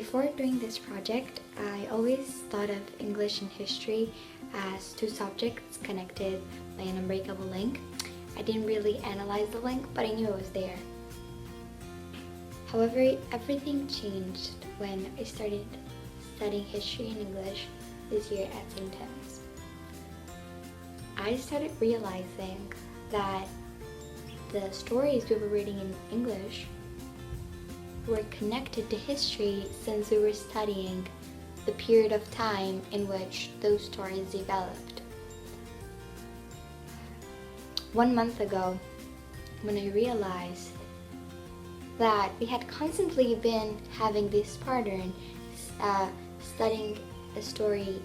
Before doing this project, I always thought of English and history as two subjects connected by an unbreakable link. I didn't really analyze the link, but I knew it was there. However, everything changed when I started studying history and English this year at St. Tim's. I started realizing that the stories we were reading in English were connected to history since we were studying the period of time in which those stories developed. 1 month ago, when I realized that we had constantly been having this pattern, studying a story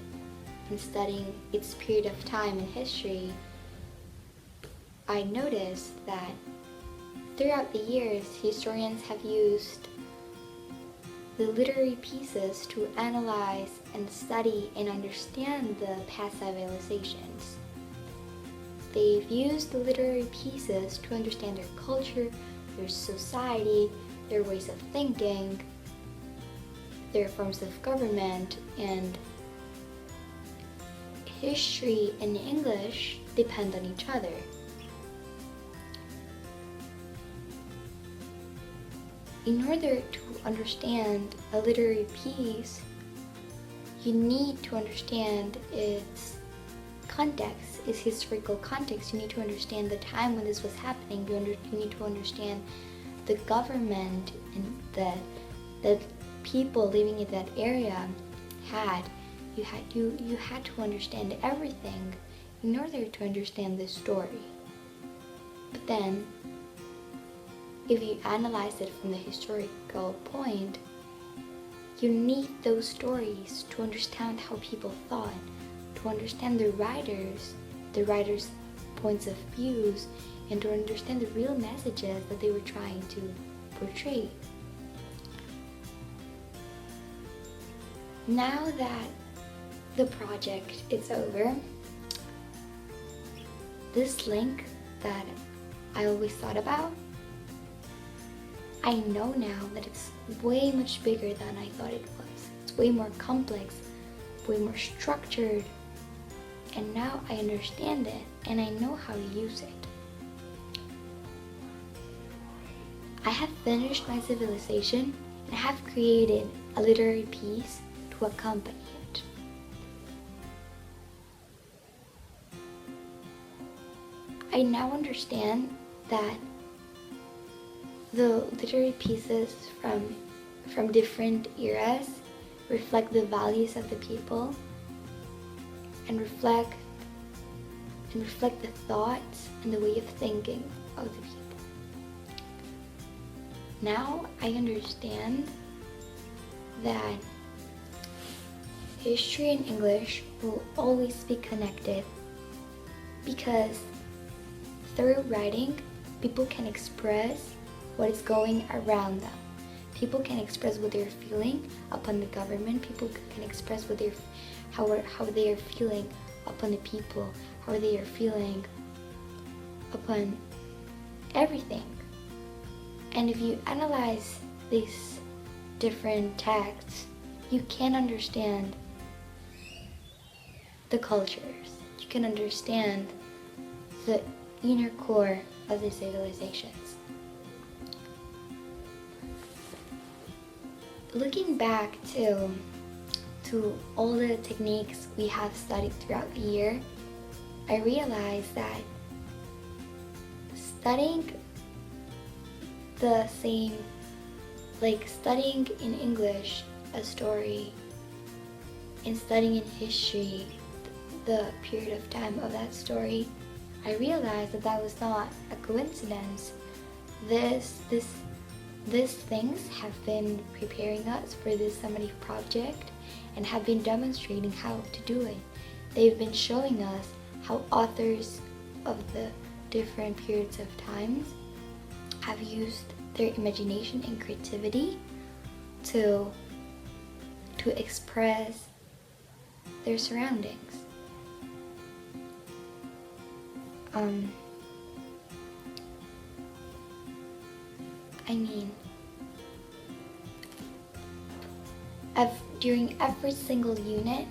and studying its period of time in history, I noticed that throughout the years, historians have used the literary pieces to analyze and study and understand the past civilizations. They've used the literary pieces to understand their culture, their society, their ways of thinking, their forms of government, and history and English depend on each other. In order to understand a literary piece, you need to understand its context, its historical context. You need to understand the time when this was happening. You need to understand the government and the people living in that area had. You had to understand everything in order to understand this story. But then, if you analyze it from the historical point, you need those stories to understand how people thought, to understand the writers' points of views, and to understand the real messages that they were trying to portray. Now that the project is over, this link that I always thought about, I know now that it's way much bigger than I thought it was. It's way more complex, way more structured, and now I understand it and I know how to use it. I have finished my civilization and I have created a literary piece to accompany it. I now understand that the literary pieces from different eras reflect the values of the people and reflect the thoughts and the way of thinking of the people. Now I understand that history and English will always be connected because through writing, people can express what is going around them. People can express what they're feeling upon the government. People can express how they are feeling upon the people, how they are feeling upon everything. And if you analyze these different texts, you can understand the cultures. You can understand the inner core of the civilizations. Looking back to all the techniques we have studied throughout the year, I realized that studying the same, like studying in English a story and studying in history the period of time of that story, I realized that was not a coincidence. These things have been preparing us for this Summative project and have been demonstrating how to do it. They've been showing us how authors of the different periods of times have used their imagination and creativity to express their surroundings. during every single unit,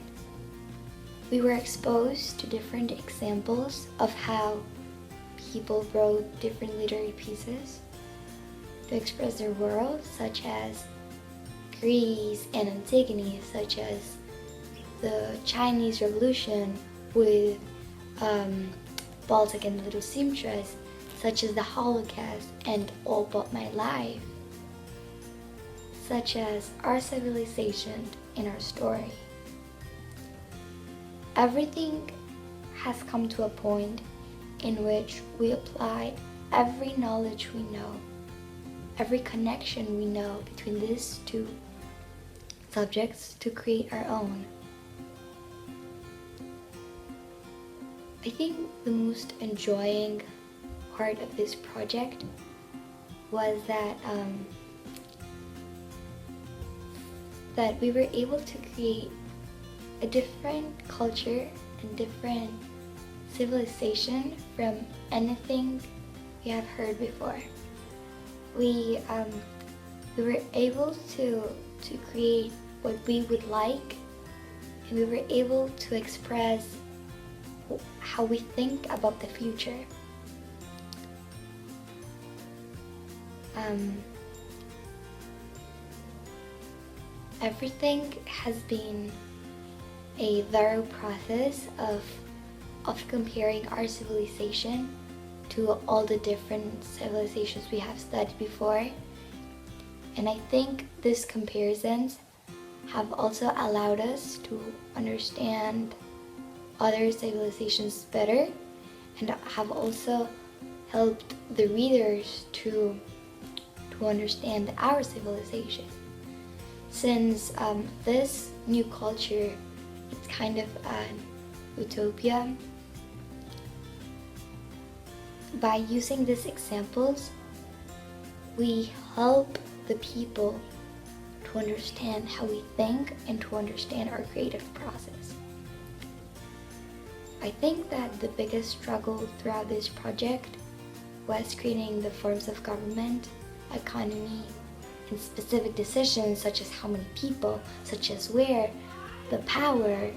we were exposed to different examples of how people wrote different literary pieces to express their world, such as Greece and Antigone, such as the Chinese Revolution with Balzac and the Little Seamstress, such as the Holocaust and All But My Life, such as our civilization and our story. Everything has come to a point in which we apply every knowledge we know, every connection we know between these two subjects to create our own. I think the most enjoying part of this project was that we were able to create a different culture and different civilization from anything we have heard before. We were able to create what we would like, and we were able to express how we think about the future. Everything has been a thorough process of comparing our civilization to all the different civilizations we have studied before. And I think these comparisons have also allowed us to understand other civilizations better, and have also helped the readers to understand our civilization. Since this new culture, it's kind of an utopia, by using these examples, we help the people to understand how we think and to understand our creative process. I think that the biggest struggle throughout this project was creating the forms of government, economy, and specific decisions such as how many people, such as where, the power,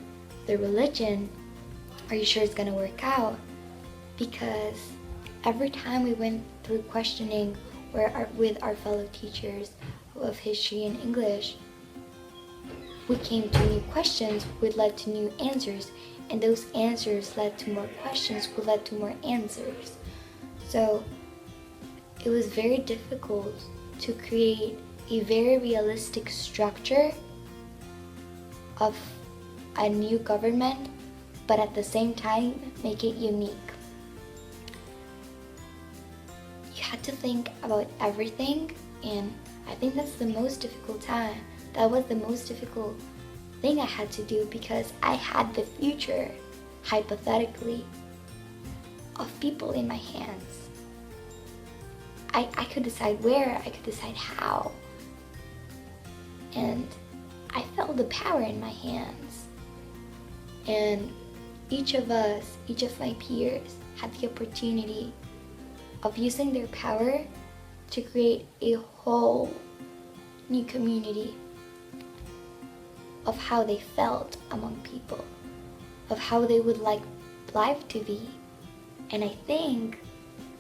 the religion. Are you sure it's going to work out? Because every time we went through questioning with our fellow teachers of history and English, we came to new questions which led to new answers, and those answers led to more questions which led to more answers. So it was very difficult to create a very realistic structure of a new government, but at the same time make it unique. You had to think about everything, and I think that's the most difficult time. That was the most difficult thing I had to do, because I had the future, hypothetically, of people in my hands. I could decide where, I could decide how, and I felt the power in my hands. And each of us, each of my peers, had the opportunity of using their power to create a whole new community of how they felt among people, of how they would like life to be. And I think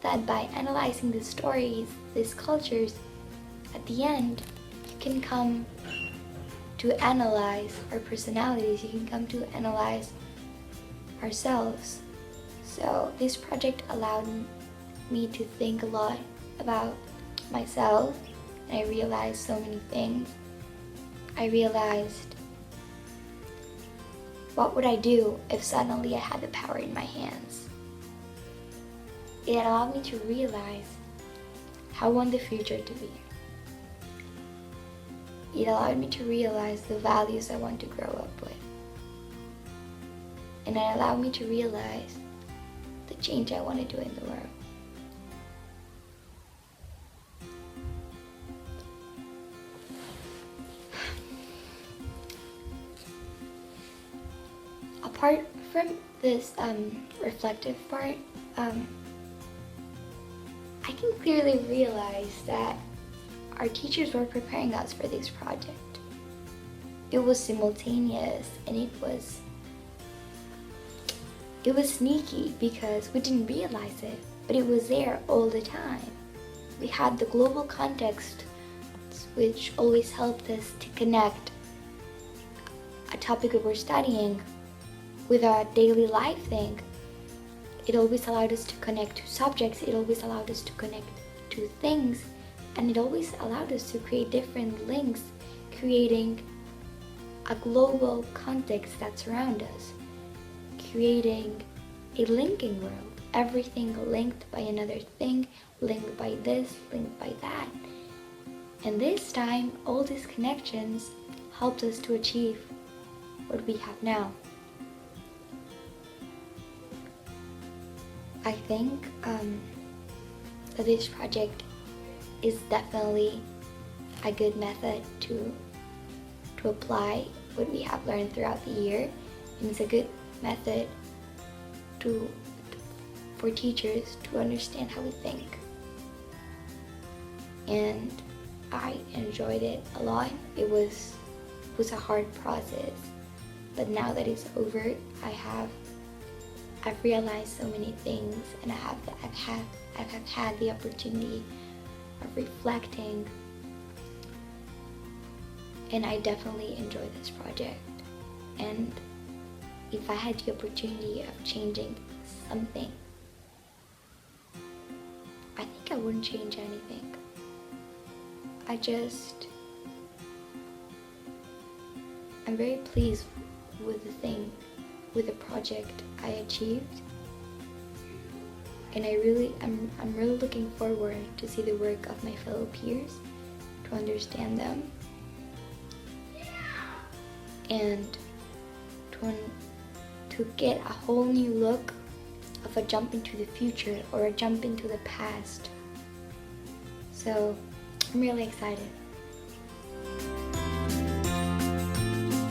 that by analyzing the stories, these cultures, at the end, you can come to analyze our personalities, you can come to analyze ourselves. So this project allowed me to think a lot about myself, and I realized so many things. I realized, what would I do if suddenly I had the power in my hands? It allowed me to realize how I want the future to be. It allowed me to realize the values I want to grow up with. And it allowed me to realize the change I want to do in the world. Apart from this reflective part, I can clearly realize that our teachers were preparing us for this project. it was simultaneous, and it was sneaky because we didn't realize it, but it was there all the time. We had the global context, which always helped us to connect a topic that we're studying with our daily life thing. It always allowed us to connect to subjects, it always allowed us to connect to things, and it always allowed us to create different links, creating a global context that surrounds us, creating a linking world. Everything linked by another thing, linked by this, linked by that. And this time, all these connections helped us to achieve what we have now. I think that this project is definitely a good method to apply what we have learned throughout the year, and it's a good method for teachers to understand how we think. And I enjoyed it a lot. It was a hard process, but now that it's over, I've realized so many things, and I've had the opportunity of reflecting, and I definitely enjoy this project. And if I had the opportunity of changing something, I think I wouldn't change anything. I'm very pleased with the project I achieved, and I'm really looking forward to see the work of my fellow peers, to understand them, and to get a whole new look of a jump into the future or a jump into the past. So I'm really excited.